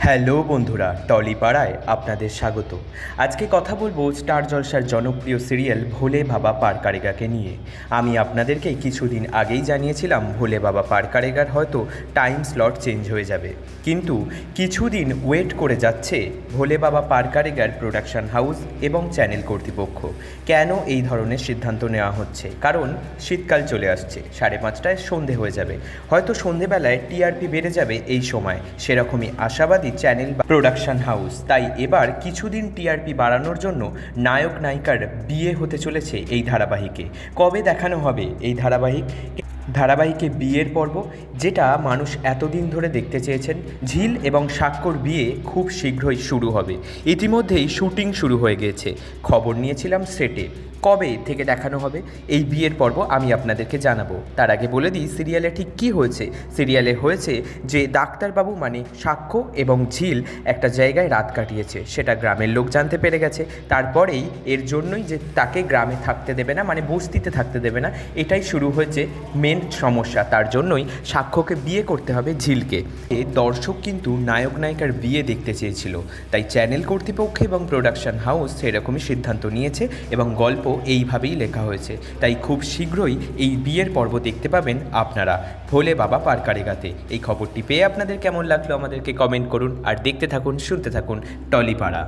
Hello বন্ধুরা, টলিপাড়ায় আপনাদের স্বাগত। আজকে কথা বলবো স্টার জলসার জনপ্রিয় সিরিয়াল ভোলে বাবা পার কারেগাকে নিয়ে। আমি আপনাদেরকে কিছুদিন আগেই জানিয়েছিলাম ভোলে বাবা পার কারেগার হয়তো টাইম স্লট চেঞ্জ হয়ে যাবে, কিন্তু কিছুদিন ওয়েট করে যাচ্ছে ভোলে বাবা পার কারেগার প্রোডাকশন হাউস এবং চ্যানেল কর্তৃপক্ষ। কেন এই ধরনের সিদ্ধান্ত নেওয়া হচ্ছে? কারণ শীতকাল চলে আসছে, 5:30টায় সন্ধে হয়ে যাবে, হয়তো সন্ধেবেলায় টিআরপি বেড়ে যাবে। এই সময় সেরকমই আশাবাদী চ্যানেল বা প্রোডাকশন হাউস। তাই এবার কিছুদিন টিআরপি বাড়ানোর জন্য নায়ক নায়িকার বিয়ে হতে চলেছে এই ধারাবাহিকে। কবে দেখানো হবে এই ধারাবাহিকে বিয়ের পর্ব, যেটা মানুষ এতদিন ধরে দেখতে চেয়েছেন? ঝিল এবং সাক্ষ্যর বিয়ে খুব শীঘ্রই শুরু হবে। ইতিমধ্যেই শুটিং শুরু হয়ে গিয়েছে, খবর নিয়েছিলাম সেটে। কবে থেকে দেখানো হবে এই বিয়ের পর্ব আমি আপনাদেরকে জানাবো। তার আগে বলে দিই সিরিয়ালে ঠিক কী হয়েছে। সিরিয়ালে হয়েছে যে ডাক্তারবাবু মানে সাক্ষ্য এবং ঝিল একটা জায়গায় রাত কাটিয়েছে, সেটা গ্রামের লোক জানতে পেরে গেছে। তারপরেই এর জন্যই যে তাকে গ্রামে থাকতে দেবে না, মানে বস্তিতে থাকতে দেবে না, এটাই শুরু হয়েছে মেন সমস্যা। তার জন্যই সাক্ষ্যকে বিয়ে করতে হবে ঝিলকে। দর্শক কিন্তু নায়ক নায়িকার বিয়ে দেখতে চেয়েছিল, তাই চ্যানেল কর্তৃপক্ষ এবং প্রোডাকশন হাউস সেরকমই সিদ্ধান্ত নিয়েছে এবং গল্প এইভাবেই লেখা হয়েছে। তাই খুব শীঘ্রই এই বিয়ের পর্ব দেখতে পাবেন আপনারা ভোলে বাবা পার কারেগাতে। এই খবরটি পেয়ে আপনাদের কেমন লাগলো আমাদেরকে কমেন্ট করুন, আর দেখতে থাকুন, শুনতে থাকুন টলিপাড়া।